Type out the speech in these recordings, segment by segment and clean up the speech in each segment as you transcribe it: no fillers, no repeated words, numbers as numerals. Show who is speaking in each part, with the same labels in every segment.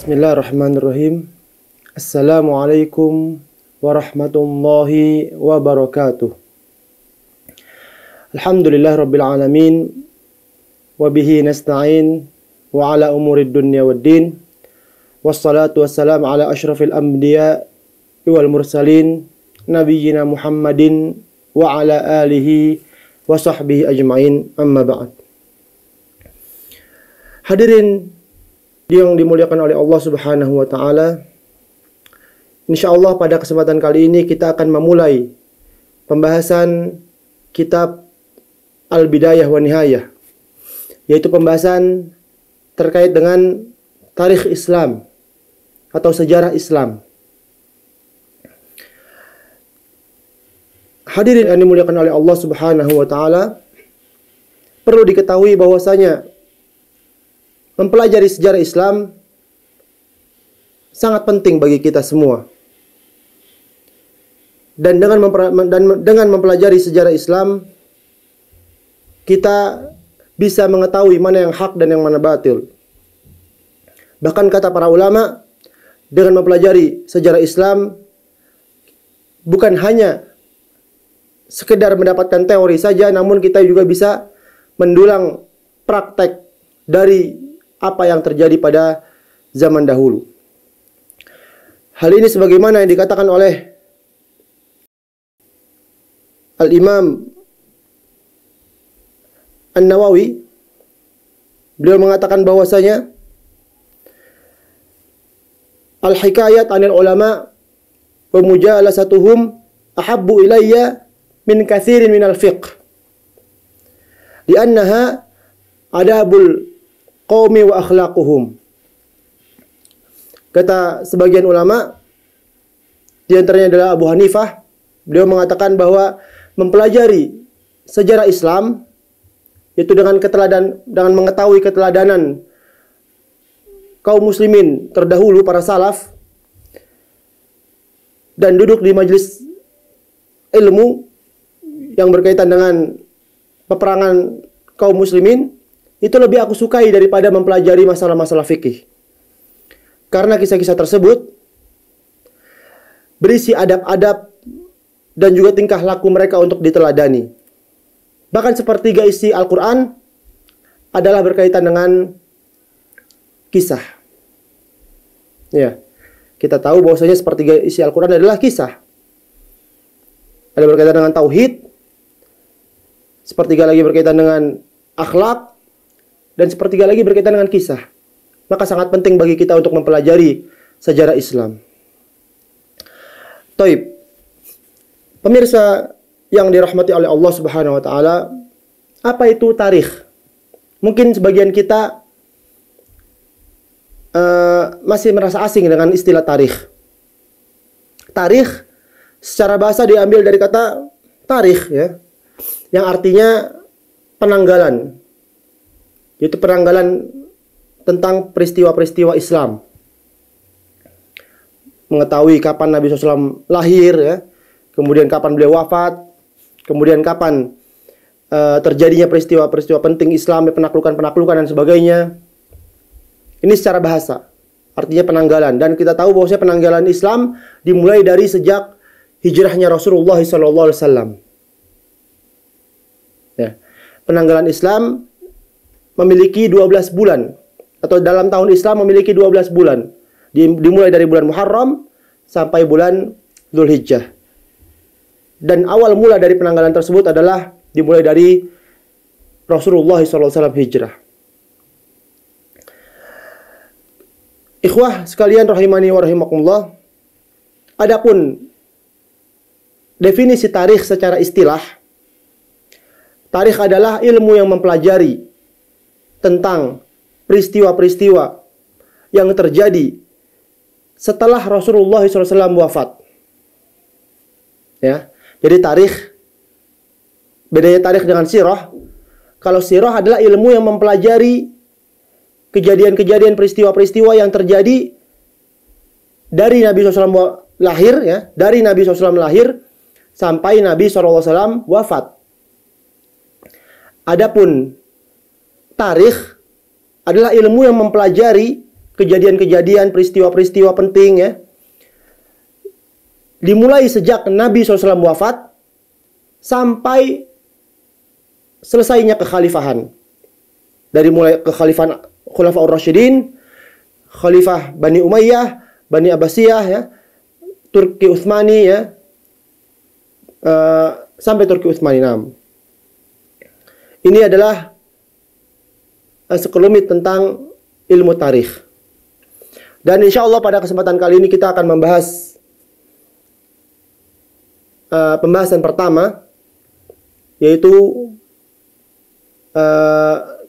Speaker 1: Bismillahirrahmanirrahim. Assalamualaikum warahmatullahi wabarakatuh. Alhamdulillah rabbil alamin. Wabihi nasta'in wa ala umurid dunya waddin. Wassalatu wassalamu ala ashrafil anbiya wal mursalin nabiyyina Muhammadin wa ala alihi wa sahbihi ajma'in, amma ba'd. Hadirin yang dimuliakan oleh Allah Subhanahu wa taala, insyaallah pada kesempatan kali ini kita akan memulai pembahasan kitab Al-Bidayah wa Nihayah, yaitu pembahasan terkait dengan tarikh Islam atau sejarah Islam. Hadirin yang dimuliakan oleh Allah Subhanahu wa taala, perlu diketahui bahwasanya mempelajari sejarah Islam sangat penting bagi kita semua. Dan dengan mempelajari sejarah Islam, kita bisa mengetahui mana yang hak dan yang mana batil. Bahkan kata para ulama, dengan mempelajari sejarah Islam bukan hanya sekedar mendapatkan teori saja, namun kita juga bisa mendulang praktek dari apa yang terjadi pada zaman dahulu. Hal ini sebagaimana yang dikatakan oleh Al-Imam An-Nawawi. Beliau mengatakan bahwasanya al-hikayat 'anil ulama wa mujalasatuhum ahabbu ilayya min katsirin minal fiqh. Li'annaha adabul qaumi wa akhlaquhum. Kata sebagian ulama, di antaranya adalah Abu Hanifah, beliau mengatakan bahwa mempelajari sejarah Islam, yaitu dengan mengetahui keteladanan kaum muslimin terdahulu, para salaf, dan duduk di majelis ilmu yang berkaitan dengan peperangan kaum muslimin, itu lebih aku sukai daripada mempelajari masalah-masalah fikih. Karena kisah-kisah tersebut berisi adab-adab dan juga tingkah laku mereka untuk diteladani. Bahkan sepertiga isi Al-Quran adalah berkaitan dengan kisah. Ya, kita tahu bahwasanya sepertiga isi Al-Quran adalah kisah. Ada berkaitan dengan tauhid, sepertiga lagi berkaitan dengan akhlak, dan sepertiga lagi berkaitan dengan kisah. Maka sangat penting bagi kita untuk mempelajari sejarah Islam. Taib. Pemirsa yang dirahmati oleh Allah Subhanahu wa taala, apa itu tarikh? Mungkin sebagian kita masih merasa asing dengan istilah tarikh. Tarikh secara bahasa diambil dari kata tarikh, ya, yang artinya penanggalan. Yaitu penanggalan tentang peristiwa-peristiwa Islam. Mengetahui kapan Nabi SAW lahir, ya, kemudian kapan beliau wafat, kemudian kapan terjadinya peristiwa-peristiwa penting Islam, penaklukan-penaklukan dan sebagainya. Ini secara bahasa, artinya penanggalan. Dan kita tahu bahwasanya penanggalan Islam dimulai dari sejak hijrahnya Rasulullah SAW. Ya. Penanggalan Islam memiliki 12 bulan, atau dalam tahun Islam memiliki 12 bulan. Dimulai dari bulan Muharram sampai bulan Dzulhijjah. Dan awal mula dari penanggalan tersebut adalah dimulai dari Rasulullah SAW hijrah. Ikhwah sekalian rahimani wa rahimakumullah, adapun definisi tarikh secara istilah, tarikh adalah ilmu yang mempelajari tentang peristiwa-peristiwa yang terjadi setelah Rasulullah SAW wafat. Ya, jadi tarikh, bedanya tarikh dengan sirah. Kalau sirah adalah ilmu yang mempelajari kejadian-kejadian, peristiwa-peristiwa yang terjadi dari Nabi SAW lahir, ya, dari Nabi SAW lahir sampai Nabi SAW wafat. Adapun tarikh adalah ilmu yang mempelajari kejadian-kejadian, peristiwa-peristiwa penting ya. Dimulai sejak Nabi SAW wafat sampai selesainya kekhalifahan. Dari mulai kekhalifahan Khulafaur Rasyidin, Khalifah Bani Umayyah, Bani Abbasiyah ya, Turki Utsmani ya, sampai Turki Utsmani. Ini adalah sekelumit tentang ilmu tarikh. Dan insya Allah pada kesempatan kali ini kita akan membahas pembahasan pertama, yaitu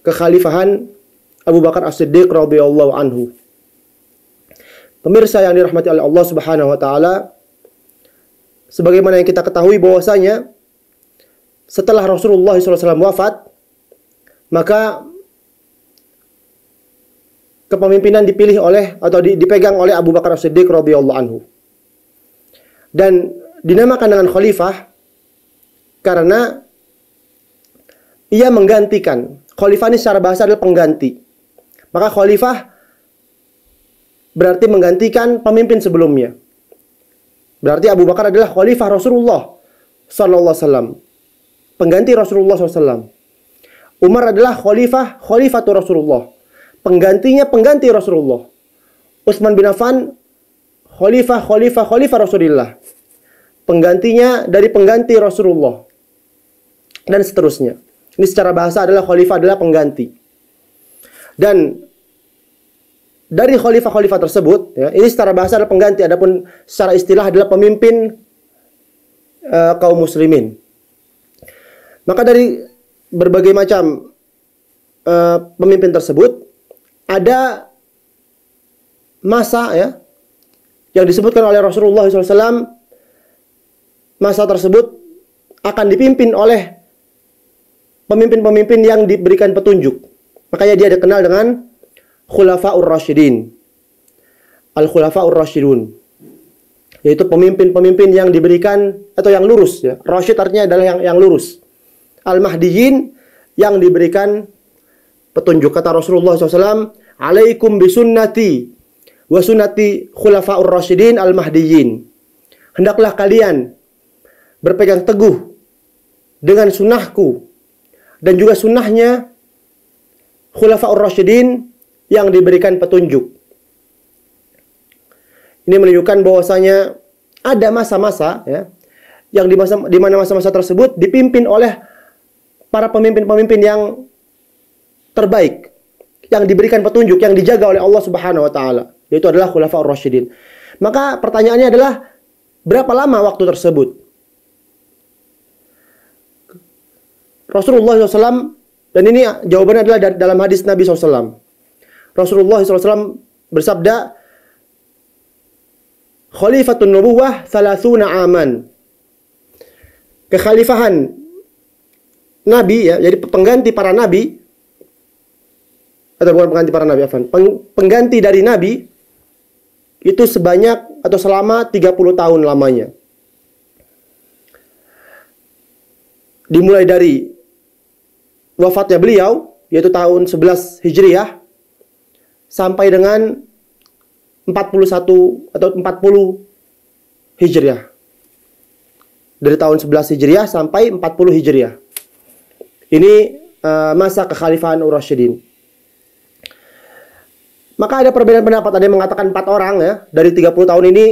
Speaker 1: kekhalifahan Abu Bakar As-Siddiq radhiyallahu anhu. Pemirsa yang dirahmati oleh Allah Subhanahu wa taala, sebagaimana yang kita ketahui bahwasanya setelah Rasulullah SAW wafat, maka kepemimpinan dipilih oleh atau dipegang oleh Abu Bakar As-Siddiq radhiyallahu anhu. Dan dinamakan dengan khalifah karena ia menggantikan. Khalifah ini secara bahasa adalah pengganti. Maka khalifah berarti menggantikan pemimpin sebelumnya. Berarti Abu Bakar adalah khalifah Rasulullah sallallahu alaihi wasallam, pengganti Rasulullah SAW. Umar adalah khalifatu Rasulullah, pengganti Rasulullah. Utsman bin Affan khalifah Rasulullah, penggantinya dari pengganti Rasulullah, dan seterusnya. Ini secara bahasa adalah khalifah adalah pengganti. Dan dari khalifah-khalifah tersebut, ya, ini secara bahasa adalah pengganti, adapun secara istilah adalah pemimpin kaum muslimin. Maka dari berbagai macam pemimpin tersebut ada masa ya yang disebutkan oleh Rasulullah SAW. Masa tersebut akan dipimpin oleh pemimpin-pemimpin yang diberikan petunjuk. Makanya dia dikenal dengan Khulafaur Rasyidin, Al-Khulafaur Rasyidun, yaitu pemimpin-pemimpin yang diberikan atau yang lurus ya. Rasyid artinya adalah yang lurus. Al-Mahdiyin, yang diberikan petunjuk. Kata Rasulullah SAW, "Alaikum bisunnati wa sunnati Khulafaur Rasyidin Al-Mahdiyin." Hendaklah kalian berpegang teguh dengan sunnahku dan juga sunnahnya Khulafaur Rasyidin yang diberikan petunjuk. Ini menunjukkan bahwasanya ada masa-masa ya, yang di mana masa-masa tersebut dipimpin oleh para pemimpin-pemimpin yang terbaik, yang diberikan petunjuk, yang dijaga oleh Allah Subhanahu wa taala, yaitu adalah Khulafaur Rasyidin. Maka pertanyaannya adalah berapa lama waktu tersebut? Rasulullah SAW, dan ini jawabannya adalah dalam hadis Nabi SAW. Rasulullah SAW bersabda, "Khalifatun nubuwah 30 aman." Kekhalifahan Nabi ya, jadi pengganti para nabi, atau bukan pengganti para nabi, pengganti dari nabi itu sebanyak atau selama 30 tahun lamanya. Dimulai dari wafatnya beliau, yaitu tahun 11 Hijriah, sampai dengan 41 atau 40 Hijriah. Dari tahun 11 Hijriah sampai 40 Hijriah. Ini masa kekhalifahan Ar-Rasyidin. Maka ada perbedaan pendapat. Ada yang mengatakan 4 orang ya. Dari 30 tahun ini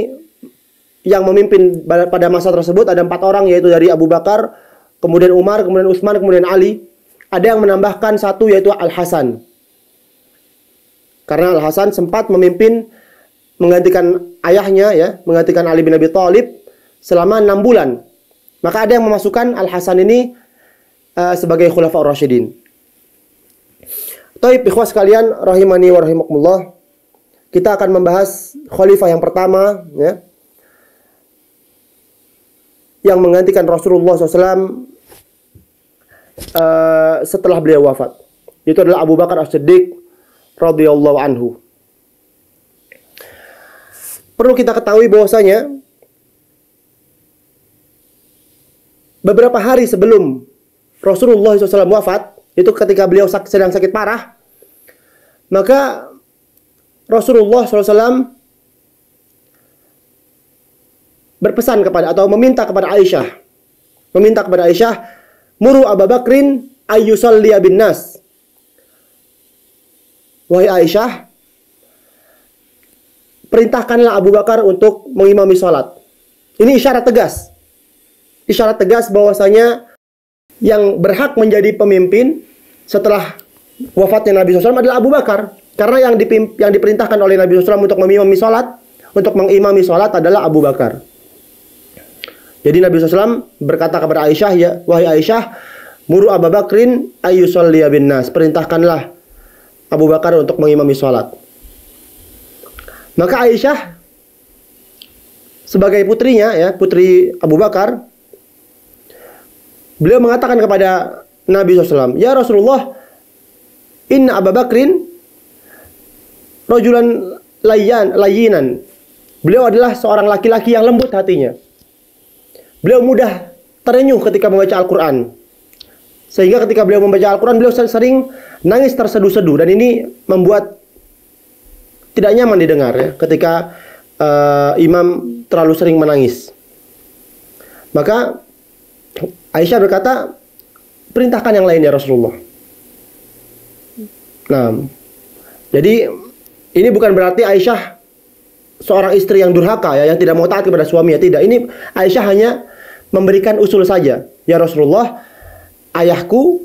Speaker 1: yang memimpin pada masa tersebut ada 4 orang, yaitu dari Abu Bakar, kemudian Umar, kemudian Utsman, kemudian Ali. Ada yang menambahkan 1, yaitu Al-Hasan. Karena Al-Hasan sempat memimpin, menggantikan ayahnya ya, menggantikan Ali bin Abi Thalib selama 6 bulan. Maka ada yang memasukkan Al-Hasan ini sebagai Khulafaur Rasyidin. Taib ikhwas sekalian rahimani wa rahimakumullah. Kita akan membahas khalifah yang pertama ya, yang menggantikan Rasulullah SAW setelah beliau wafat. Itu adalah Abu Bakar As-Siddiq radhiyallahu anhu. Perlu kita ketahui bahwasanya beberapa hari sebelum Rasulullah SAW wafat, itu ketika beliau sedang sakit parah, maka Rasulullah SAW berpesan kepada atau meminta kepada Aisyah, muru Abu Bakrin ayyusalliya bin nas. Wahai Aisyah, perintahkanlah Abu Bakar untuk mengimami salat. Ini isyarat tegas bahwasanya yang berhak menjadi pemimpin setelah wafatnya Nabi SAW adalah Abu Bakar. Karena yang diperintahkan oleh Nabi SAW untuk mengimami salat adalah Abu Bakar. Jadi Nabi SAW berkata kepada Aisyah, ya, wahai Aisyah, muru Abu Bakrin ayyusalliya bin nas. Perintahkanlah Abu Bakar untuk mengimami salat. Maka Aisyah sebagai putrinya, ya, putri Abu Bakar, beliau mengatakan kepada Nabi SAW, ya Rasulullah, inna Abu Bakrin rajulan layyinan. Beliau adalah seorang laki-laki yang lembut hatinya. Beliau mudah terenyuh ketika membaca Al-Quran. Sehingga ketika beliau membaca Al-Quran, beliau sering nangis terseduh-seduh. Dan ini membuat tidak nyaman didengar, ya, ketika imam terlalu sering menangis. Maka Aisyah berkata, perintahkan yang lain ya Rasulullah. Nah, jadi ini bukan berarti Aisyah seorang istri yang durhaka, ya, yang tidak mau taat kepada suaminya. Tidak, ini Aisyah hanya memberikan usul saja. Ya Rasulullah, ayahku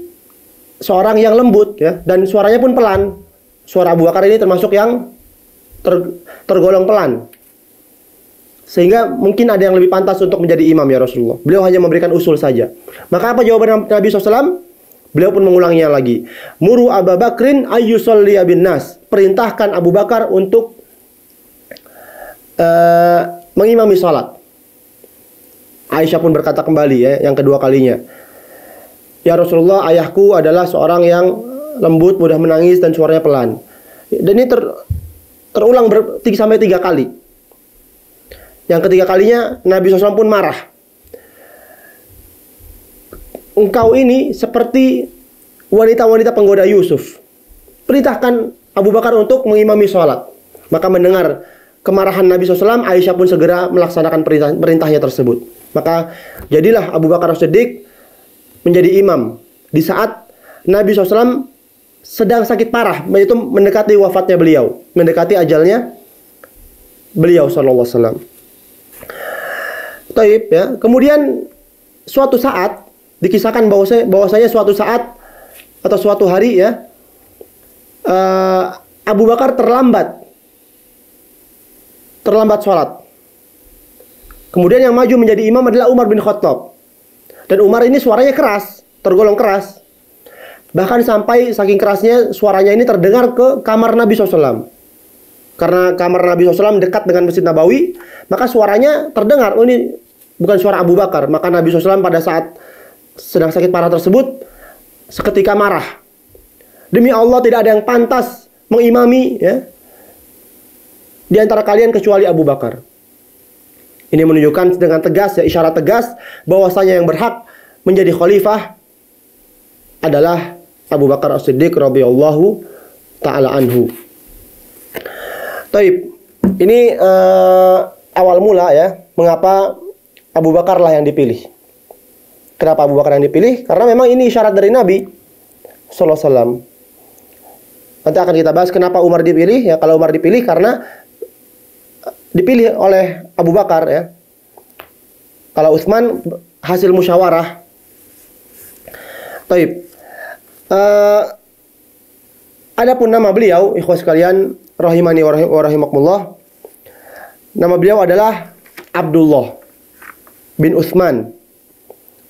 Speaker 1: seorang yang lembut, ya, dan suaranya pun pelan. Suara Abu Bakar ini termasuk yang tergolong pelan. Sehingga mungkin ada yang lebih pantas untuk menjadi imam ya Rasulullah. Beliau hanya memberikan usul saja. Maka apa jawaban Nabi SAW? Beliau pun mengulanginya lagi. Muru Abu Bakrin ayyusalliya bin nas. Perintahkan Abu Bakar untuk mengimami salat. Aisyah pun berkata kembali, ya, yang kedua kalinya, ya Rasulullah, ayahku adalah seorang yang lembut, mudah menangis, dan suaranya pelan. Dan ini terulang sampai 3 kali. Yang ketiga kalinya Nabi SAW pun marah. Engkau ini seperti wanita-wanita penggoda Yusuf. Perintahkan Abu Bakar untuk mengimami sholat. Maka mendengar kemarahan Nabi SAW, Aisyah pun segera melaksanakan perintahnya tersebut. Maka jadilah Abu Bakar As-Siddiq menjadi imam di saat Nabi SAW sedang sakit parah, yaitu mendekati wafatnya beliau, mendekati ajalnya beliau sallallahu alaihi wasallam. Taib, ya. Kemudian suatu saat dikisahkan bahwasanya suatu saat atau suatu hari, ya, Abu Bakar terlambat sholat. Kemudian yang maju menjadi imam adalah Umar bin Khattab. Dan Umar ini suaranya keras, tergolong keras. Bahkan sampai saking kerasnya suaranya ini terdengar ke kamar Nabi SAW. Karena kamar Nabi SAW dekat dengan Masjid Nabawi, maka suaranya terdengar. Oh, ini bukan suara Abu Bakar. Maka Nabi SAW pada saat sedang sakit parah tersebut seketika marah. Demi Allah, tidak ada yang pantas mengimami, ya, di antara kalian kecuali Abu Bakar. Ini menunjukkan dengan tegas, ya, isyarat tegas bahwasanya yang berhak menjadi khalifah adalah Abu Bakar As-Siddiq radhiyallahu ta'ala anhu. Taib. Ini awal mula, ya, mengapa Abu Bakar lah yang dipilih. Kenapa Abu Bakar yang dipilih? Karena memang ini isyarat dari Nabi sallallahu alaihi wasallam. Nanti akan kita bahas kenapa Umar dipilih, ya. Kalau Umar dipilih karena dipilih oleh Abu Bakar, ya. Kalau Utsman hasil musyawarah. Taib. Adapun nama beliau, ikhwas sekalian, rahimani wa rahimakumullah, nama beliau adalah Abdullah bin Utsman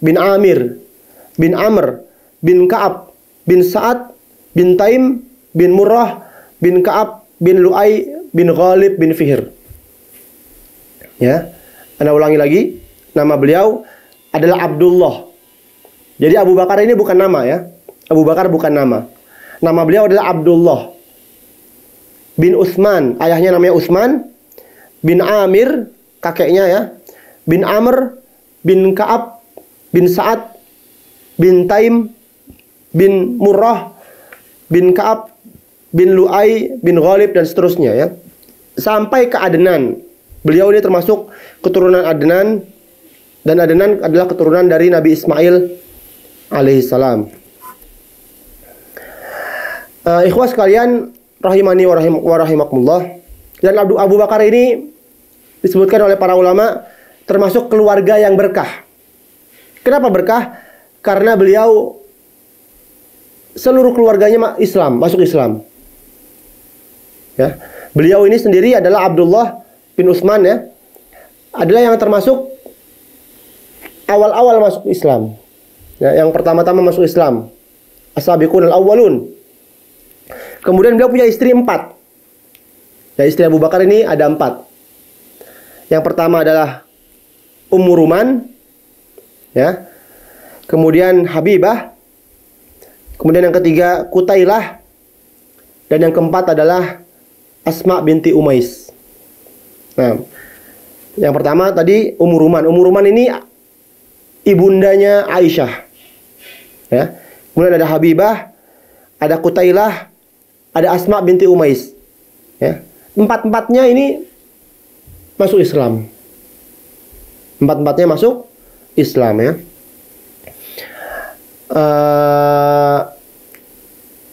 Speaker 1: bin Amir bin Amr bin Ka'ab bin Sa'ad bin Taim bin Murrah bin Ka'ab bin Lu'ay bin Ghalib bin Fihr. Ya, Anda ulangi lagi, nama beliau adalah Abdullah. Jadi Abu Bakar ini bukan nama, ya. Abu Bakar bukan nama. Nama beliau adalah Abdullah bin Utsman, ayahnya namanya Utsman, bin Amir, kakeknya, ya, bin Amr, bin Ka'ab, bin Sa'ad, bin Taim, bin Murrah, bin Ka'ab, bin Lu'ay bin Ghalib dan seterusnya ya. Sampai ke Adnan. Beliau ini termasuk keturunan Adnan, dan Adnan adalah keturunan dari Nabi Ismail alaihissalam. Ikhwas sekalian rahimani wa rahimakumullah. Dan Abu Bakar ini disebutkan oleh para ulama termasuk keluarga yang berkah. Kenapa berkah? Karena beliau seluruh keluarganya Islam, masuk Islam. Ya. Beliau ini sendiri adalah Abdullah bin Utsman ya. Adalah yang termasuk awal-awal masuk Islam. Ya, yang pertama-tama masuk Islam. As-sabiqun al-awwalun. Kemudian beliau punya istri 4. Ya, istri Abu Bakar ini ada 4. Yang pertama adalah Ummu Ruman, ya. Kemudian Habibah. Kemudian yang ketiga Kutailah. Dan yang keempat adalah Asma binti Umais. Nah, yang pertama tadi Ummu Ruman. Ummu Ruman ini ibundanya Aisyah. Ya. Kemudian ada Habibah, ada Kutailah, ada Asma binti Umais. Ya. Empat-empatnya ini masuk Islam. Empat-empatnya masuk Islam ya.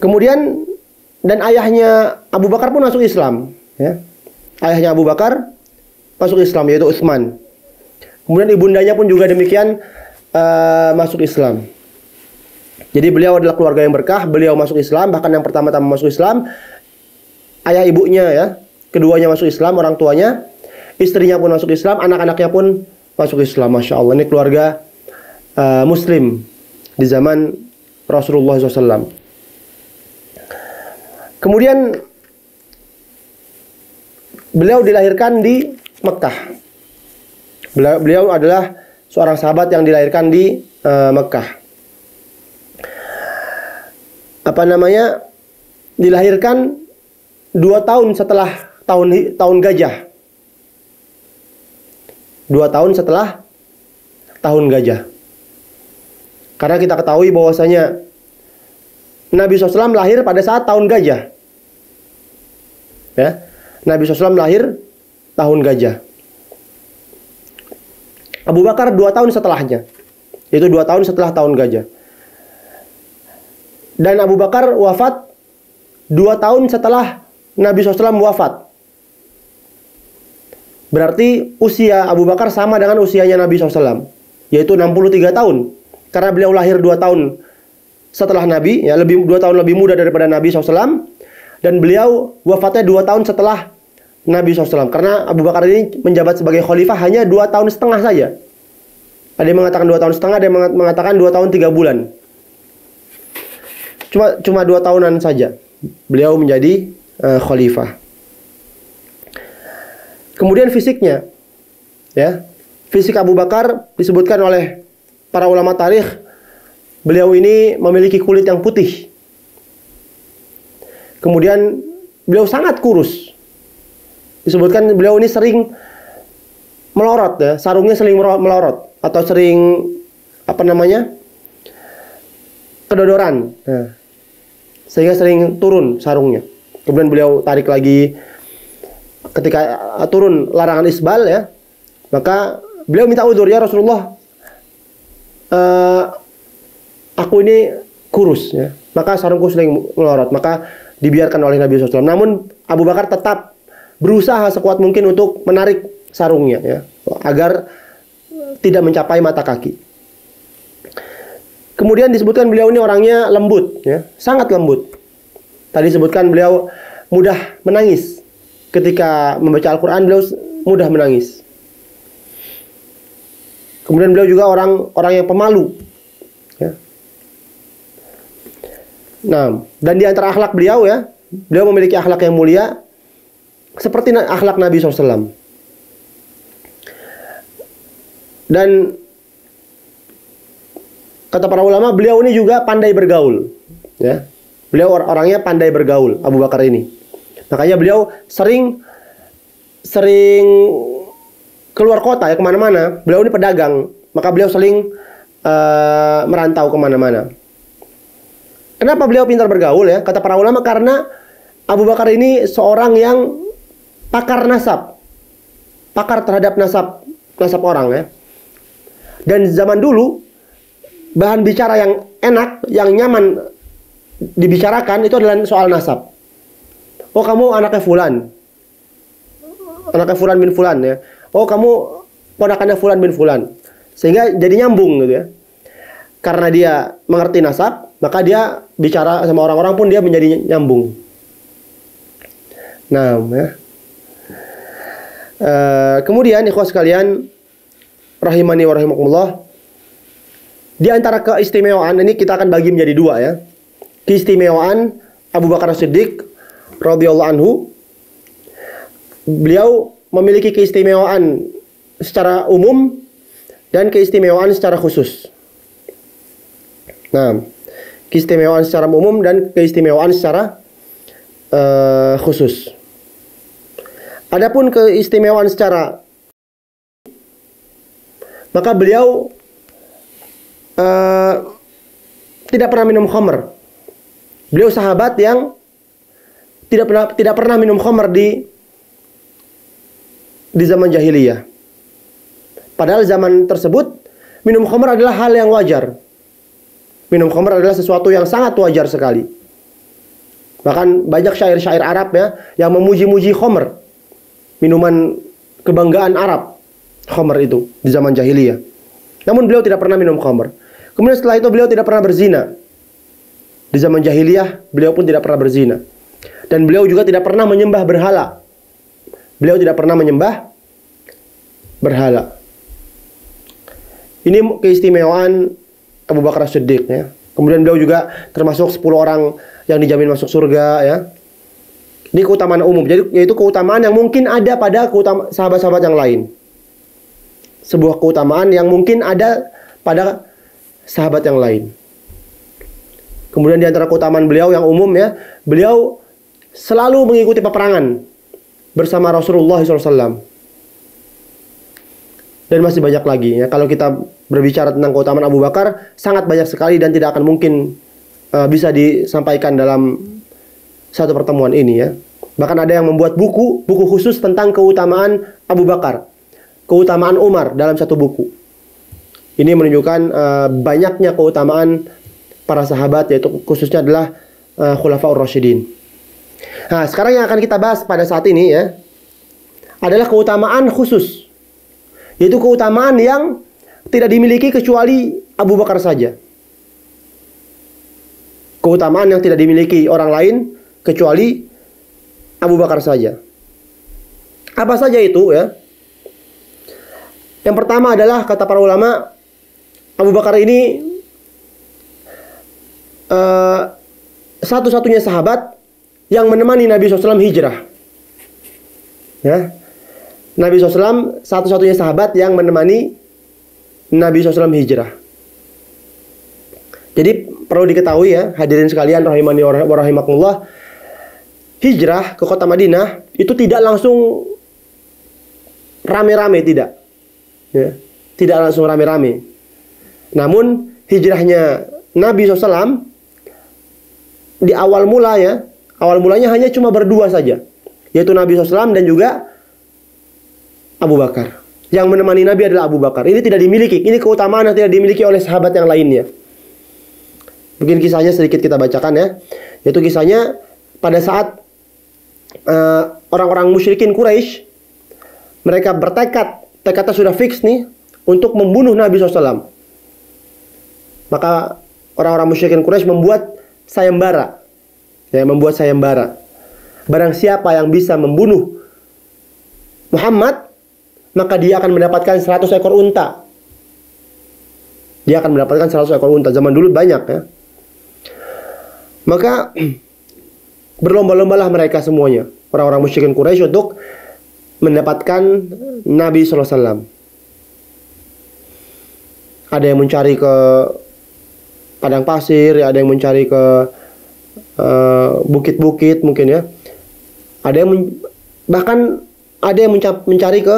Speaker 1: Kemudian dan ayahnya Abu Bakar pun masuk Islam ya. Ayahnya Abu Bakar masuk Islam, yaitu Utsman. Kemudian ibundanya pun juga demikian masuk Islam. Jadi beliau adalah keluarga yang berkah. Beliau masuk Islam, bahkan yang pertama-tama masuk Islam. Ayah ibunya ya, keduanya masuk Islam, orang tuanya, istrinya pun masuk Islam, anak-anaknya pun masuk Islam. Masya Allah, ini keluarga Muslim di zaman Rasulullah SAW. Kemudian beliau dilahirkan di Mekah. Beliau adalah seorang sahabat yang dilahirkan di Mekah. Dilahirkan 2 tahun setelah tahun gajah. 2 tahun setelah tahun gajah. Karena kita ketahui bahwasanya Nabi SAW lahir pada saat tahun gajah. Ya, Nabi SAW lahir tahun gajah. Abu Bakar 2 tahun setelahnya, yaitu 2 tahun setelah tahun gajah. Dan Abu Bakar wafat 2 tahun setelah Nabi SAW wafat. Berarti usia Abu Bakar sama dengan usianya Nabi SAW, yaitu 63 tahun. Karena beliau lahir 2 tahun setelah Nabi, ya, 2 tahun lebih muda daripada Nabi SAW. Dan beliau wafatnya 2 tahun setelah Nabi SAW. Karena Abu Bakar ini menjabat sebagai khalifah hanya 2 tahun setengah saja. Ada yang mengatakan 2 tahun setengah, ada yang mengatakan 2 tahun 3 bulan. Cuma 2 tahunan saja beliau menjadi khalifah. Kemudian fisiknya, ya, fisik Abu Bakar disebutkan oleh para ulama tarikh, beliau ini memiliki kulit yang putih. Kemudian beliau sangat kurus. Disebutkan beliau ini sering melorot ya, sarungnya sering melorot atau sering kedodoran. Nah, sehingga sering turun sarungnya. Kemudian beliau tarik lagi ketika turun larangan isbal ya. Maka beliau minta udzur, ya Rasulullah, aku ini kurus ya. Maka sarungku sering melorot. Maka dibiarkan oleh Nabi SAW. Namun Abu Bakar tetap berusaha sekuat mungkin untuk menarik sarungnya ya, agar tidak mencapai mata kaki. Kemudian disebutkan beliau ini orangnya lembut ya, sangat lembut. Tadi disebutkan beliau mudah menangis. Ketika membaca Al-Quran beliau mudah menangis. Kemudian beliau juga orang yang pemalu ya. Nah, dan di antara akhlak beliau ya, beliau memiliki akhlak yang mulia seperti akhlak Nabi SAW. Dan kata para ulama, beliau ini juga pandai bergaul ya. Beliau orangnya pandai bergaul, Abu Bakar ini. Makanya beliau sering keluar kota ya, kemana-mana. Beliau ini pedagang, maka beliau sering merantau kemana-mana. Kenapa beliau pintar bergaul ya? Kata para ulama, karena Abu Bakar ini seorang yang pakar nasab, pakar terhadap nasab orang ya. Dan zaman dulu bahan bicara yang enak, yang nyaman dibicarakan itu adalah soal nasab. Oh, kamu anaknya Fulan, anaknya Fulan bin Fulan ya. Oh, kamu ponakannya Fulan bin Fulan. Sehingga jadi nyambung gitu ya. Karena dia mengerti nasab, maka dia bicara sama orang-orang pun dia menjadi nyambung. Nah, ya. Kemudian ikhwas sekalian rahimani wa rahimakumullah, di antara keistimewaan ini kita akan bagi menjadi dua ya. Keistimewaan Abu Bakar As-Siddiq radhiyallahu anhu, beliau memiliki keistimewaan secara umum dan keistimewaan secara khusus. Nah, keistimewaan secara umum dan keistimewaan secara khusus. Adapun keistimewaan secara, maka beliau tidak pernah minum khamr. Beliau sahabat yang tidak pernah minum khamr di zaman jahiliyah. Padahal zaman tersebut minum khamr adalah hal yang wajar. Minum khamr adalah sesuatu yang sangat wajar sekali. Bahkan banyak syair-syair Arab ya yang memuji-muji khamr, minuman kebanggaan Arab, khamr itu di zaman jahiliyah. Namun beliau tidak pernah minum khamr. Kemudian setelah itu beliau tidak pernah berzina. Di zaman jahiliyah beliau pun tidak pernah berzina. Dan beliau juga tidak pernah menyembah berhala. Beliau tidak pernah menyembah berhala. Ini keistimewaan Abu Bakar As-Siddiq ya. Kemudian beliau juga termasuk 10 orang yang dijamin masuk surga ya. Ini keutamaan umum. Jadi yaitu keutamaan yang mungkin ada pada sahabat-sahabat yang lain. Sebuah keutamaan yang mungkin ada pada sahabat yang lain. Kemudian di antara keutamaan beliau yang umum ya, beliau selalu mengikuti peperangan bersama Rasulullah SAW. Dan masih banyak lagi ya. Kalau kita berbicara tentang keutamaan Abu Bakar, sangat banyak sekali dan tidak akan mungkin bisa disampaikan dalam satu pertemuan ini ya. Bahkan ada yang membuat buku khusus tentang keutamaan Abu Bakar, keutamaan Umar dalam satu buku. Ini menunjukkan banyaknya keutamaan para sahabat, yaitu khususnya adalah Khulafaur Rasyidin. Nah, sekarang yang akan kita bahas pada saat ini ya adalah keutamaan khusus, yaitu keutamaan yang tidak dimiliki kecuali Abu Bakar saja. Keutamaan yang tidak dimiliki orang lain kecuali Abu Bakar saja. Apa saja itu ya? Yang pertama adalah kata para ulama, Abu Bakar ini satu-satunya sahabat yang menemani Nabi SAW hijrah. Ya. Nabi SAW satu-satunya sahabat yang menemani Nabi SAW hijrah. Jadi perlu diketahui ya, hadirin sekalian rahimani wa rahimakumullah, hijrah ke kota Madinah itu tidak langsung rame-rame, tidak. Ya, tidak langsung rame-rame. Namun hijrahnya Nabi SAW di awal mulanya hanya cuma berdua saja, yaitu Nabi SAW dan juga Abu Bakar. Yang menemani Nabi adalah Abu Bakar. Ini tidak dimiliki, ini keutamaan yang tidak dimiliki oleh sahabat yang lainnya. Mungkin kisahnya sedikit kita bacakan ya, yaitu kisahnya pada saat orang-orang musyrikin Quraisy, mereka tekadnya sudah fix nih untuk membunuh Nabi SAW. Maka orang-orang musyrikin Quraisy membuat sayembara. Ya, membuat sayembara. Barang siapa yang bisa membunuh Muhammad, maka dia akan mendapatkan 100 ekor unta. Dia akan mendapatkan 100 ekor unta. Zaman dulu banyak ya. Maka berlomba-lombalah mereka semuanya, orang-orang musyrikin Quraisy, untuk mendapatkan Nabi SAW. Ada yang mencari ke padang pasir, ada yang mencari ke bukit-bukit mungkin ya. Ada yang bahkan ada yang mencari ke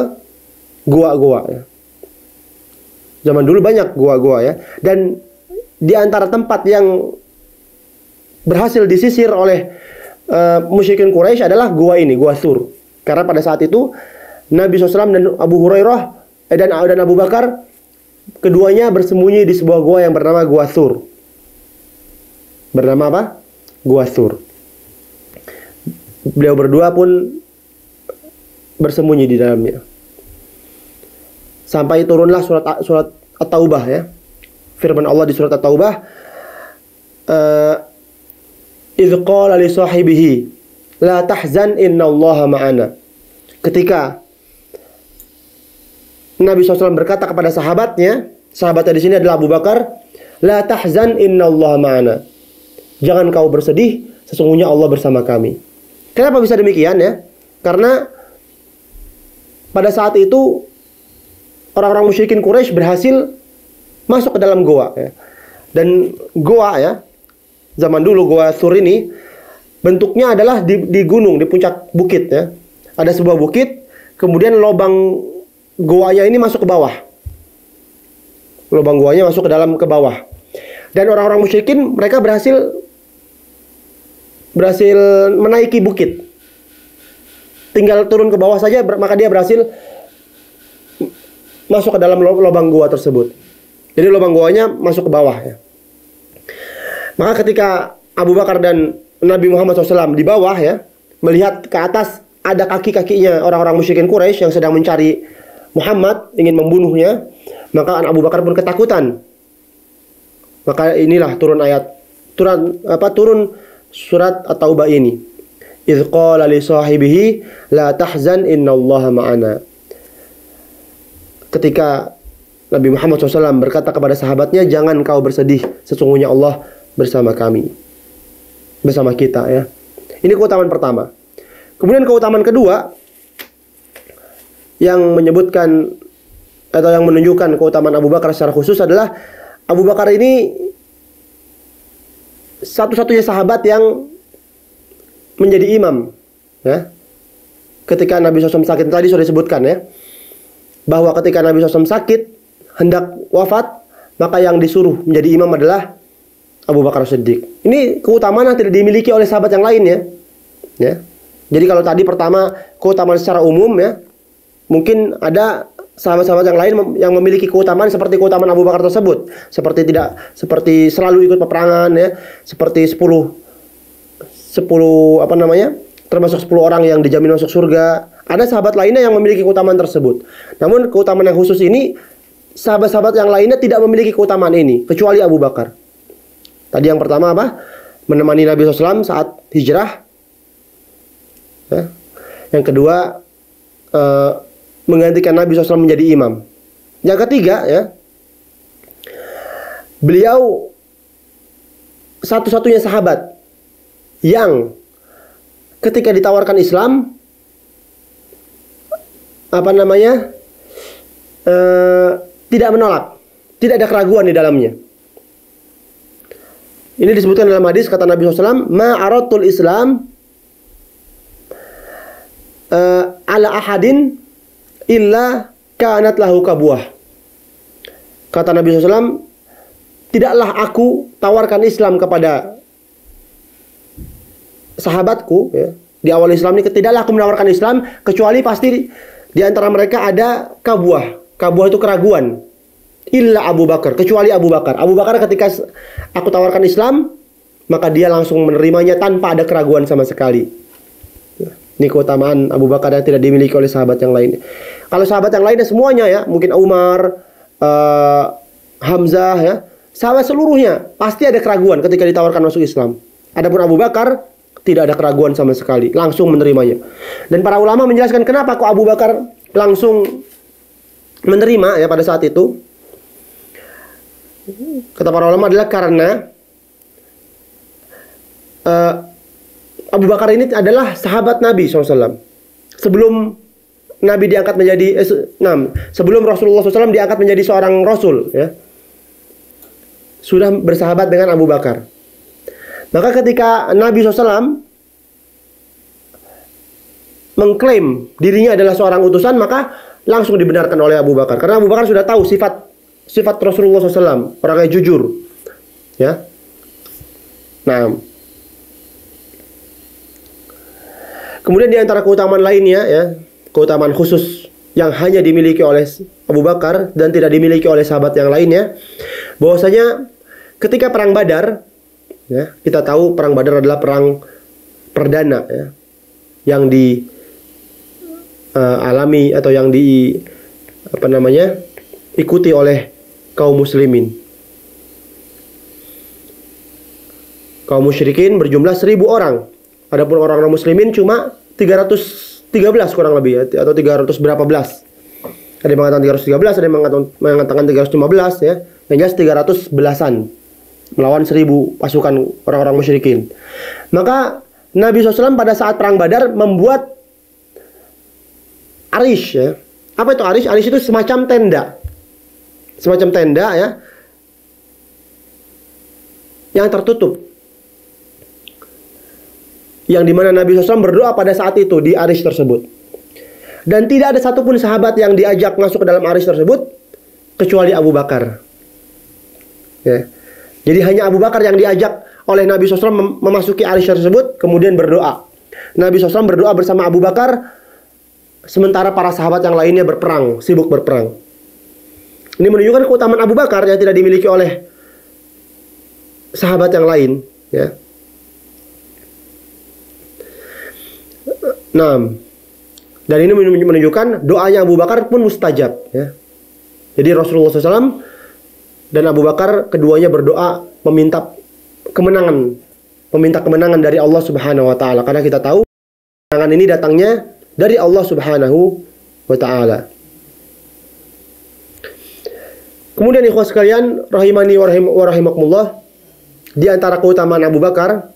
Speaker 1: gua-gua ya. Zaman dulu banyak gua-gua ya. Dan di antara tempat yang berhasil disisir oleh musyrikin Quraisy adalah gua ini, gua Sur. Karena pada saat itu Nabi SAW dan Abu Hurairah dan Abu Bakar keduanya bersembunyi di sebuah gua yang bernama Gua Sur. Bernama apa? Gua Sur. Beliau berdua pun bersembunyi di dalamnya. Sampai turunlah surat At-Taubah ya. Firman Allah di surat At-Taubah, "Idz qala li sahibihi la tahzan innallaha ma'ana." Ketika Nabi SAW berkata kepada sahabatnya di sini adalah Abu Bakar, "La tahzan innallaha ma'ana." Jangan kau bersedih, sesungguhnya Allah bersama kami. Kenapa bisa demikian ya? Karena pada saat itu orang-orang musyrikin Quraisy berhasil masuk ke dalam goa ya. Dan goa ya, zaman dulu Gua Sur ini bentuknya adalah di gunung, di puncak bukit ya. Ada sebuah bukit, kemudian lubang goanya ini masuk ke bawah. Lubang goanya masuk ke bawah. Dan orang-orang musyrikin mereka berhasil menaiki bukit. Tinggal turun ke bawah saja maka dia berhasil masuk ke dalam lubang gua tersebut. Jadi lubang goanya masuk ke bawah ya. Maka ketika Abu Bakar dan Nabi Muhammad SAW di bawah ya, melihat ke atas ada kaki-kakinya orang-orang musyrikin Quraisy yang sedang mencari Muhammad, ingin membunuhnya, maka Abu Bakar pun ketakutan. Maka inilah turun surat At-Taubah ini. Idz qala li sahibihi la tahzan innallaha ma'ana. Ketika Nabi Muhammad SAW berkata kepada sahabatnya, jangan kau bersedih, sesungguhnya Allah bersama kami, bersama kita ya. Ini keutamaan pertama. Kemudian keutamaan kedua yang menyebutkan atau yang menunjukkan keutamaan Abu Bakar secara khusus adalah Abu Bakar ini satu-satunya sahabat yang menjadi imam ya. Ketika Nabi SAW sakit, tadi sudah disebutkan ya, bahwa ketika Nabi SAW sakit hendak wafat, maka yang disuruh menjadi imam adalah Abu Bakar Siddiq. Ini keutamaan yang tidak dimiliki oleh sahabat yang lain ya. Jadi kalau tadi pertama keutamaan secara umum ya, mungkin ada sahabat-sahabat yang lain yang memiliki keutamaan seperti keutamaan Abu Bakar tersebut, seperti selalu ikut peperangan ya, seperti 10 termasuk 10 orang yang dijamin masuk surga. Ada sahabat lainnya yang memiliki keutamaan tersebut. Namun keutamaan yang khusus ini sahabat-sahabat yang lainnya tidak memiliki keutamaan ini kecuali Abu Bakar. Tadi yang pertama apa? Menemani Nabi SAW saat hijrah ya. Yang kedua menggantikan Nabi SAW menjadi imam. Yang ketiga ya, beliau satu-satunya sahabat yang ketika ditawarkan Islam tidak menolak, tidak ada keraguan di dalamnya. Ini disebutkan dalam hadis, kata Nabi SAW, ma'aratul Islam ala ahadin illa kanat lahu kabuah. Kata Nabi SAW, tidaklah aku tawarkan Islam kepada sahabatku ya, di awal Islam ini, tidaklah aku menawarkan Islam kecuali pasti di antara mereka ada kabuah. Kabuah itu keraguan. Illa Abu Bakar, kecuali Abu Bakar. Abu Bakar ketika aku tawarkan Islam, maka dia langsung menerimanya tanpa ada keraguan sama sekali. Ini keutamaan Abu Bakar yang tidak dimiliki oleh sahabat yang lain. Kalau sahabat yang lainnya semuanya ya, mungkin Umar, Hamzah ya, sahabat seluruhnya pasti ada keraguan ketika ditawarkan masuk Islam. Adapun Abu Bakar tidak ada keraguan sama sekali, langsung menerimanya. Dan para ulama menjelaskan kenapa kok Abu Bakar langsung menerima ya pada saat itu. Kata para ulama adalah karena Abu Bakar ini adalah sahabat Nabi SAW. Sebelum Nabi diangkat menjadi sebelum Rasulullah SAW diangkat menjadi seorang Rasul ya, sudah bersahabat dengan Abu Bakar. Maka ketika Nabi SAW mengklaim dirinya adalah seorang utusan, maka langsung dibenarkan oleh Abu Bakar. Karena Abu Bakar sudah tahu sifat Rasulullah SAW, orangnya jujur. Ya. Nah, Kemudian di antara keutamaan lainnya ya, keutamaan khusus yang hanya dimiliki oleh Abu Bakar dan tidak dimiliki oleh sahabat yang lainnya, bahwasanya ketika perang Badar, ya, kita tahu perang Badar adalah perang perdana ya, yang alami atau yang ikuti oleh kaum muslimin. Kaum musyrikin berjumlah 1.000 orang. Adapun orang-orang muslimin cuma 313 kurang lebih ya, atau 300 berapa belas. Ada yang mengatakan 313, ada yang mengatakan 315 ya. Yang jelas 300 belasan melawan 1.000 pasukan orang-orang musyrikin. Maka Nabi SAW pada saat perang Badar membuat arish ya. Apa itu arish? Arish itu semacam tenda. Semacam tenda ya, yang tertutup, yang dimana Nabi SAW berdoa pada saat itu di arish tersebut. Dan tidak ada satupun sahabat yang diajak masuk ke dalam arish tersebut kecuali Abu Bakar ya. Jadi hanya Abu Bakar yang diajak oleh Nabi SAW memasuki arish tersebut, kemudian berdoa. Nabi SAW berdoa bersama Abu Bakar, sementara para sahabat yang lainnya berperang, sibuk berperang. Ini menunjukkan keutamaan Abu Bakar yang tidak dimiliki oleh sahabat yang lain ya. Nah, dan ini menunjukkan doanya Abu Bakar pun mustajab ya. Jadi Rasulullah SAW dan Abu Bakar keduanya berdoa meminta kemenangan dari Allah Subhanahu wa taala, karena kita tahu kemenangan ini datangnya dari Allah Subhanahu wa taala. Kemudian ikhwas sekalian rahimani wa rahimakumullah, di antara keutamaan Abu Bakar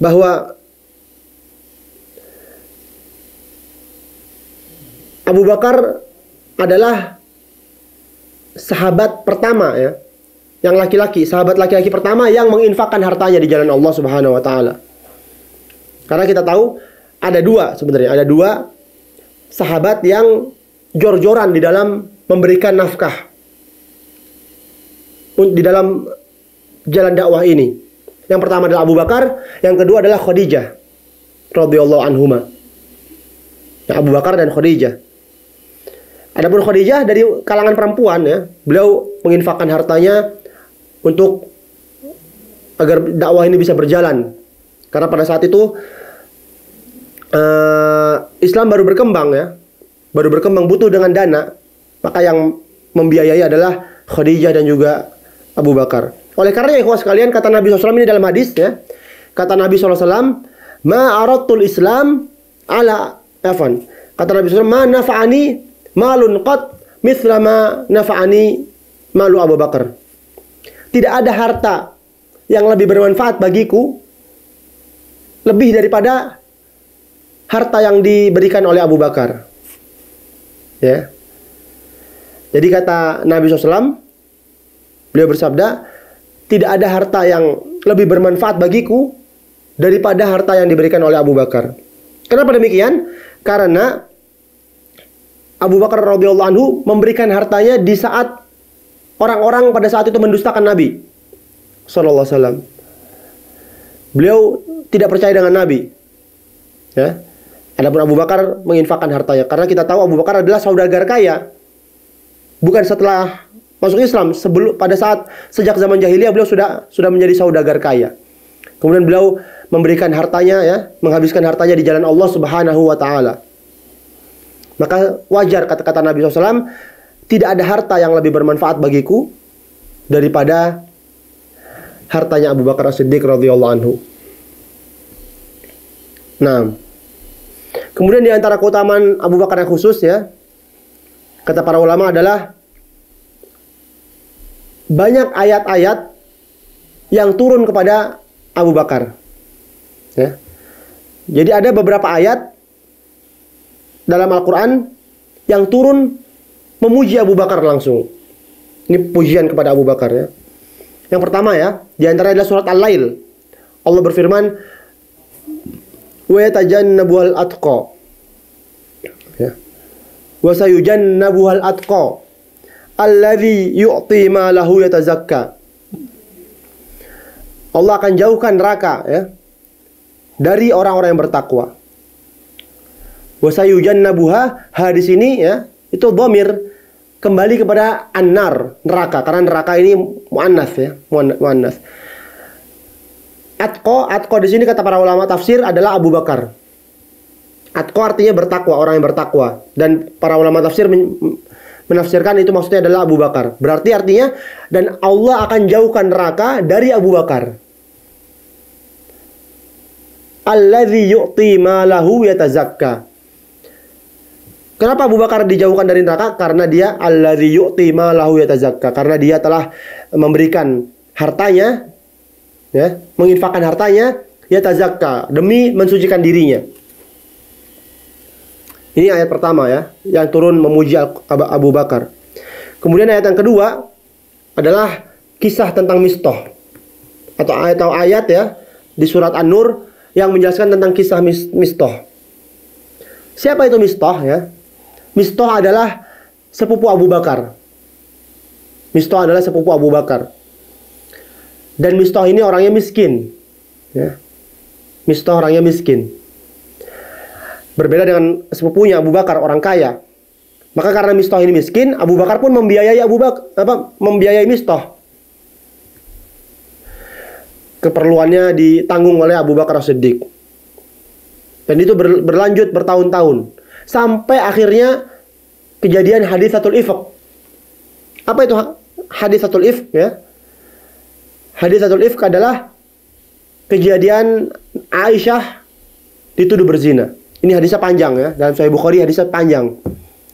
Speaker 1: bahwa Abu Bakar adalah sahabat pertama ya, yang laki-laki, sahabat laki-laki pertama yang menginfakkan hartanya di jalan Allah Subhanahu wa taala. Karena kita tahu ada dua sahabat yang jor-joran di dalam memberikan nafkah di dalam jalan dakwah ini. Yang pertama adalah Abu Bakar, yang kedua adalah Khadijah radhiyallahu anhuma. Ya, Abu Bakar dan Khadijah. Adapun Khadijah dari kalangan perempuan ya, beliau menginfakkan hartanya untuk agar dakwah ini bisa berjalan. Karena pada saat itu Islam baru berkembang ya, baru berkembang, butuh dengan dana. Maka yang membiayai adalah Khadijah dan juga Abu Bakar. Oleh karena ikhwas sekalian, kata Nabi SAW ini dalam hadis ya, kata Nabi SAW, ma aradtul Islam ala afan. Kata Nabi SAW, ma nafa'ani malun qat mithla ma nafa'ani malu Abu Bakar. Tidak ada harta yang lebih bermanfaat bagiku lebih daripada harta yang diberikan oleh Abu Bakar. Ya. Jadi kata Nabi SAW, beliau bersabda, tidak ada harta yang lebih bermanfaat bagiku daripada harta yang diberikan oleh Abu Bakar. Kenapa demikian? Karena Abu Bakar radhiyallahu anhu memberikan hartanya di saat orang-orang pada saat itu mendustakan Nabi sallallahu alaihi wasallam. Beliau tidak percaya dengan Nabi. Ya. Adapun Abu Bakar menginfakkan hartanya, karena kita tahu Abu Bakar adalah saudagar kaya. Bukan setelah masuk Islam, sejak zaman jahiliyah beliau sudah menjadi saudagar kaya. Kemudian beliau memberikan hartanya ya, menghabiskan hartanya di jalan Allah Subhanahu wa taala. Maka wajar kata Nabi SAW, tidak ada harta yang lebih bermanfaat bagiku daripada hartanya Abu Bakar As-Siddiq radhiyallahu anhu. Nah, kemudian di antara keutamaan Abu Bakar yang khusus ya, kata para ulama adalah banyak ayat-ayat yang turun kepada Abu Bakar. Ya. Jadi ada beberapa ayat dalam Al-Quran yang turun memuji Abu Bakar langsung. Ini pujian kepada Abu Bakar ya. Yang pertama ya, di antara adalah surat Al-Lail. Allah berfirman, wa yatajannabuhal atqa. Ya. Wa sayujannabuhal atqa alladzi yu'ti ma lahu yatazakka. Allah akan jauhkan neraka ya. dari orang-orang yang bertakwa. Wa sayujannabuha, di sini ya, itu dhamir kembali kepada an-nar, neraka, karena neraka ini muannats ya, muannats. Atqa di sini kata para ulama tafsir adalah Abu Bakar. Atqa artinya bertakwa, orang yang bertakwa, dan para ulama tafsir menafsirkan itu maksudnya adalah Abu Bakar. Berarti artinya dan Allah akan jauhkan neraka dari Abu Bakar. Alladzi yu'ti malahu yatazakka. Kenapa Abu Bakar dijauhkan dari neraka? Karena dia alladzi yu'ti malahu yatazakka, karena dia telah memberikan hartanya, ya, menginfakkan hartanya, yatazakka, demi mensucikan dirinya. Ini ayat pertama ya, yang turun memuji Abu Bakar. Kemudian ayat yang kedua adalah kisah tentang Mistah, atau ayat ya di surat An-Nur yang menjelaskan tentang kisah Mistah. Siapa itu Mistah ya? Mistah adalah sepupu Abu Bakar. Mistah adalah sepupu Abu Bakar. Dan Mistah ini orangnya miskin. Ya. Mistah orangnya miskin. Berbeda dengan sepupunya Abu Bakar, orang kaya. Maka karena Mistah ini miskin, Abu Bakar pun membiayai membiayai Mistah. Keperluannya ditanggung oleh Abu Bakar As-Siddiq. Dan itu berlanjut bertahun-tahun. Sampai akhirnya kejadian Hadisatul Ifk. Apa itu Hadisatul Ifk ya? Hadisatul Ifk adalah kejadian Aisyah dituduh berzina. Ini hadisnya panjang ya, dalam Sahih Bukhari hadisnya panjang.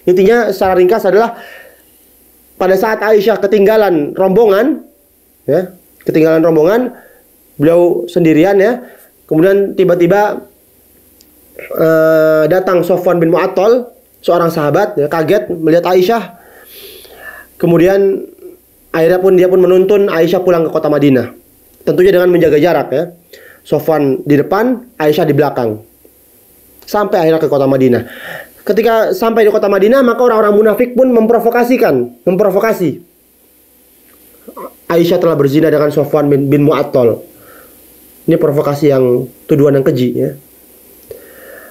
Speaker 1: Intinya secara ringkas adalah pada saat Aisyah ketinggalan rombongan, ya, ketinggalan rombongan, beliau sendirian ya. Kemudian tiba-tiba datang Sofwan bin Mu'attal, seorang sahabat, ya, kaget melihat Aisyah. Kemudian akhirnya dia pun menuntun Aisyah pulang ke kota Madinah. Tentunya dengan menjaga jarak ya. Sofwan di depan, Aisyah di belakang. Sampai akhirnya ke kota Madinah. Ketika sampai di kota Madinah, maka orang-orang munafik pun memprovokasi. Aisyah telah berzina dengan Sofwan bin Mu'attal. Ini provokasi yang tuduhan yang keji ya.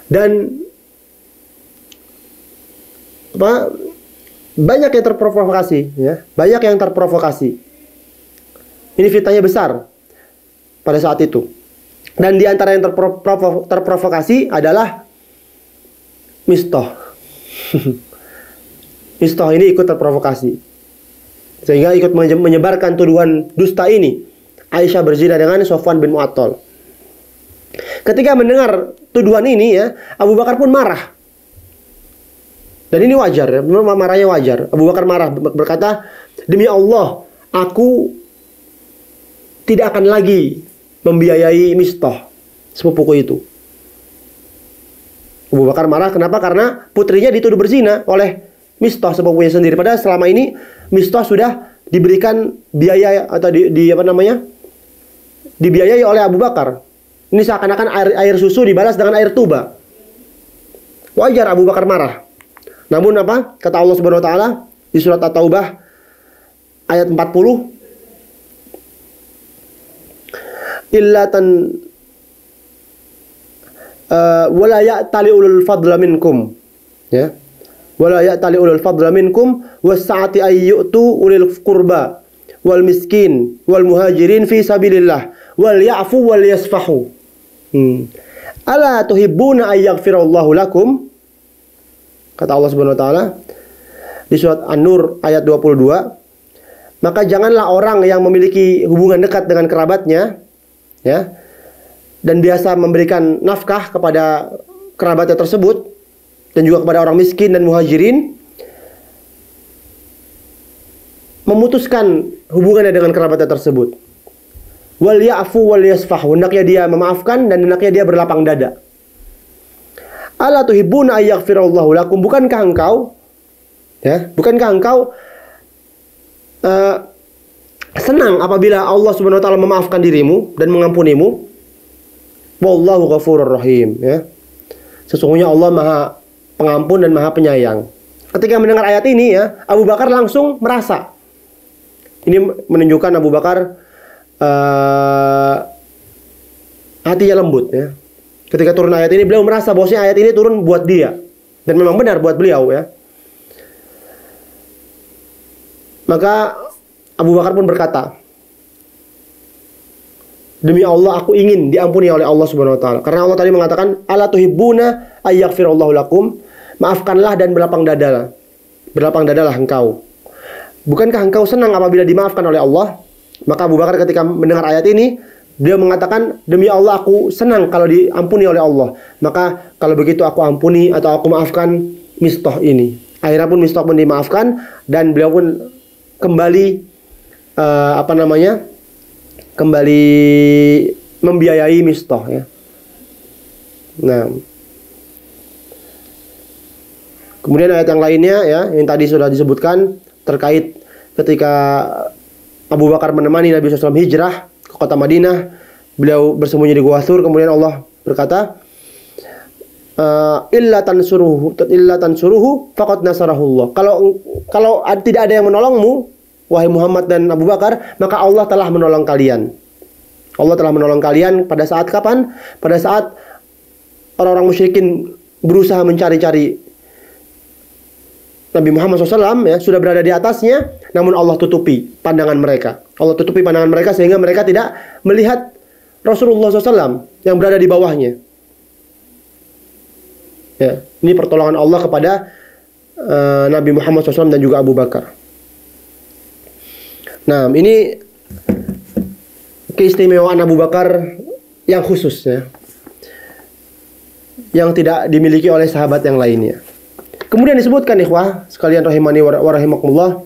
Speaker 1: Dan banyak yang terprovokasi ya. Banyak yang terprovokasi. Ini fitnahnya besar pada saat itu. Dan di antara yang terprovokasi adalah Mistah. Mistah ini ikut terprovokasi, sehingga ikut menyebarkan tuduhan dusta ini. Aisyah berzina dengan Sofwan bin Mu'attal. Ketika mendengar tuduhan ini ya, Abu Bakar pun marah. Dan ini wajar ya, marahnya wajar. Abu Bakar marah berkata, "Demi Allah, aku tidak akan lagi membiayai Mistah, sepupuku itu." Abu Bakar marah kenapa? Karena putrinya dituduh berzina oleh Mistah, sepupunya sendiri. Padahal selama ini Mistah sudah diberikan biaya atau dibiayai oleh Abu Bakar. Ini seakan-akan air susu dibalas dengan air tuba. Wajar Abu Bakar marah. Namun apa? Kata Allah Subhanahu wa taala di surat At-Taubah ayat 40, illatan wala ya'tali ulul fadla minkum, ya, wala ya'tali ulul fadla minkum was-sa'ati ay yu'tu ulil qurba wal miskin wal muhajirin fi sabilillah wal ya'fu wal yasfahu. Ala tuhibbuna ay yaghfirallahu lakum. Kata Allah Subhanahu wa taala di surat An-Nur ayat 22, maka janganlah orang yang memiliki hubungan dekat dengan kerabatnya, ya, dan biasa memberikan nafkah kepada kerabatnya tersebut dan juga kepada orang miskin dan muhajirin, memutuskan hubungannya dengan kerabatnya tersebut. Wal ya'fu wal yasfahu, hendaknya dia memaafkan dan hendaknya dia berlapang dada. Ala tuhibbuna ay yaghfirallahu lakum, bukankah engkau, ya, bukankah engkau senang apabila Allah Subhanahu wa taala memaafkan dirimu dan mengampunimu? Wallahu ghafurur rahim, ya. Sesungguhnya Allah Maha Pengampun dan Maha Penyayang. Ketika mendengar ayat ini ya, Abu Bakar langsung merasa. Ini menunjukkan Abu Bakar hatinya lembut ya. Ketika turun ayat ini, beliau merasa bahwasanya ayat ini turun buat dia. Dan memang benar buat beliau ya. Maka Abu Bakar pun berkata, demi Allah aku ingin diampuni oleh Allah Subhanahu wa taala. Karena Allah tadi mengatakan, "Ala tuhibbuna ayyaghfirallahu lakum?" Maafkanlah dan berlapang dadalah. Berlapang dadalah engkau. Bukankah engkau senang apabila dimaafkan oleh Allah? Maka Abu Bakar ketika mendengar ayat ini, dia mengatakan, demi Allah aku senang kalau diampuni oleh Allah. Maka kalau begitu aku ampuni atau aku maafkan Mistah ini. Akhirnya pun Mistah pun dimaafkan dan beliau pun kembali kembali membiayai Mistah ya. Nah, kemudian ayat yang lainnya ya, yang tadi sudah disebutkan terkait ketika Abu Bakar menemani Nabi SAW hijrah ke kota Madinah, beliau bersembunyi di Gua Thur, kemudian Allah berkata, illa tansuruhu faqad nasarahullah. Kalau tidak ada yang menolongmu, wahai Muhammad dan Abu Bakar, maka Allah telah menolong kalian. Allah telah menolong kalian pada saat kapan? Pada saat orang-orang musyrikin berusaha mencari-cari Nabi Muhammad SAW ya, sudah berada di atasnya, namun Allah tutupi pandangan mereka. Allah tutupi pandangan mereka sehingga mereka tidak melihat Rasulullah SAW yang berada di bawahnya. Ya, ini pertolongan Allah kepada Nabi Muhammad SAW dan juga Abu Bakar. Nah, ini keistimewaan Abu Bakar yang khusus ya, yang tidak dimiliki oleh sahabat yang lainnya. Kemudian disebutkan ikhwah sekalian rahimani wa rahimakumullah,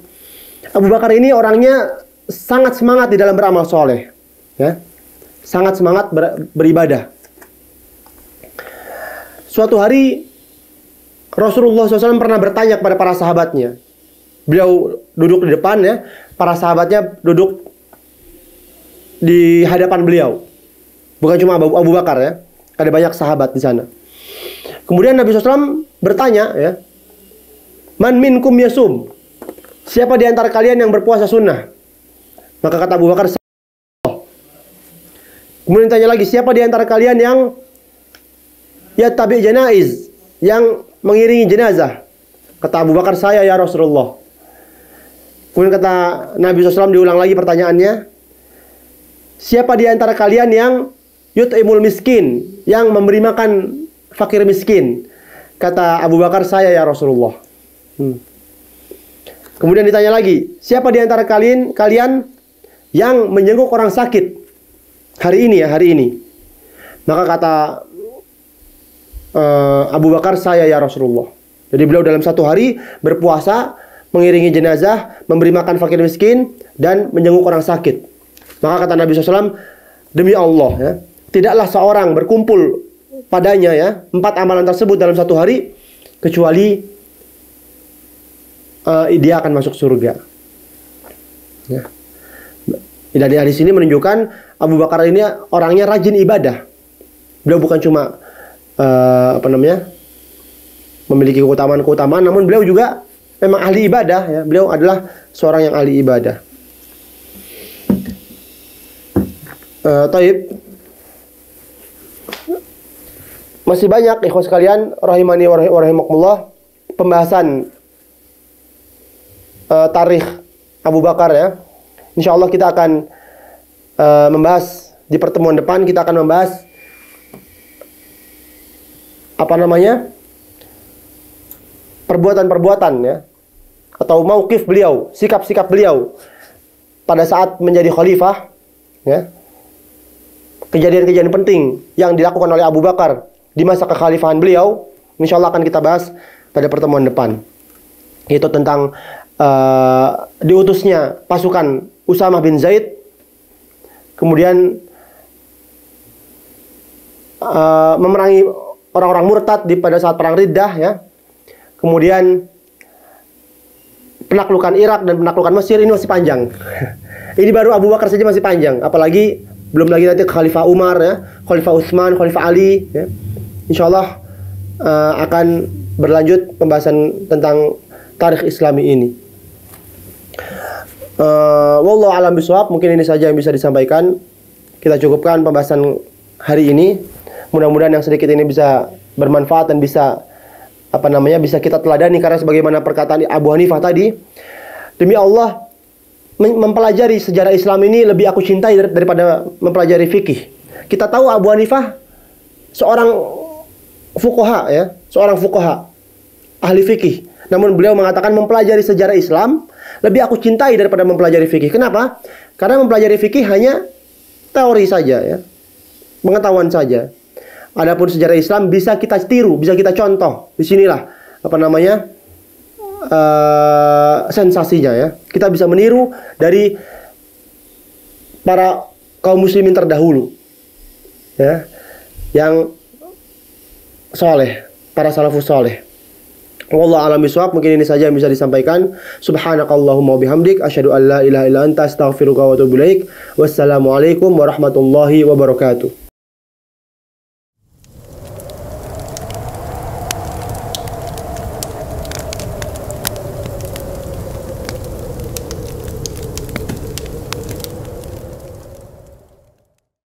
Speaker 1: Abu Bakar ini orangnya sangat semangat di dalam beramal soleh ya. Sangat semangat beribadah. Suatu hari Rasulullah SAW pernah bertanya kepada para sahabatnya. Beliau duduk di depan ya, para sahabatnya duduk di hadapan beliau. Bukan cuma Abu Bakar ya, ada banyak sahabat di sana. Kemudian Nabi SAW bertanya ya, man minkum yasum? Siapa di antara kalian yang berpuasa sunnah? Maka kata Abu Bakar, kemudian tanya lagi, siapa di antara kalian yang tabi janaiz, yang mengiringi jenazah? Kata Abu Bakar, saya ya Rasulullah. Kemudian kata Nabi SAW diulang lagi pertanyaannya, siapa di antara kalian yang yut'imul miskin, yang memberi makan fakir miskin? Kata Abu Bakar, saya ya Rasulullah. Kemudian ditanya lagi, siapa di antara kalian yang menjenguk orang sakit hari ini ya, hari ini? Maka kata Abu Bakar, saya ya Rasulullah. Jadi beliau dalam satu hari berpuasa, mengiringi jenazah, memberi makan fakir miskin, dan menjenguk orang sakit. Maka kata Nabi SAW, demi Allah ya, tidaklah seorang berkumpul padanya ya 4 amalan tersebut dalam satu hari, kecuali dia akan masuk surga. Ya. Dari hadis ini menunjukkan Abu Bakar ini orangnya rajin ibadah. Beliau bukan cuma memiliki keutamaan, namun beliau juga memang ahli ibadah ya. Beliau adalah seorang yang ahli ibadah. Taib. Masih banyak ikhwas sekalian rahimani wa rahimakumullah pembahasan tarikh Abu Bakar ya. Insyaallah kita akan membahas di pertemuan depan, kita akan membahas perbuatan-perbuatan ya, atau mauqif beliau, sikap-sikap beliau pada saat menjadi khalifah ya. Kejadian-kejadian penting yang dilakukan oleh Abu Bakar di masa kekhalifahan beliau, insyaallah akan kita bahas pada pertemuan depan. Itu tentang diutusnya pasukan Usamah bin Zaid, kemudian memerangi orang-orang murtad pada saat perang Riddah ya. Kemudian penaklukan Irak dan penaklukan Mesir, ini masih panjang. Ini baru Abu Bakar saja masih panjang, apalagi belum lagi nanti Khalifah Umar ya, Khalifah Utsman, Khalifah Ali ya. Insyaallah akan berlanjut pembahasan tentang tarikh Islami ini. Wallahu a'lam bishawab. Mungkin ini saja yang bisa disampaikan. Kita cukupkan pembahasan hari ini. Mudah-mudahan yang sedikit ini bisa bermanfaat dan bisa bisa kita teladani, karena sebagaimana perkataan Abu Hanifah tadi, demi Allah, mempelajari sejarah Islam ini lebih aku cintai daripada mempelajari fikih. Kita tahu Abu Hanifah seorang fuqaha, ahli fikih. Namun beliau mengatakan mempelajari sejarah Islam lebih aku cintai daripada mempelajari fikih. Kenapa? Karena mempelajari fikih hanya teori saja, ya, pengetahuan saja. Adapun sejarah Islam bisa kita tiru, bisa kita contoh. Disinilah sensasinya, ya. Kita bisa meniru dari para kaum muslimin terdahulu, ya, yang soleh, para salafus soleh. Wallahu a'lam bishawab. Mungkin ini saja yang bisa disampaikan. Subhanakallahumma wabihamdik, asyhadu an la ilaha illa anta, astaghfiruka wa atubu ilaik. Wassalamualaikum warahmatullahi wabarakatuh.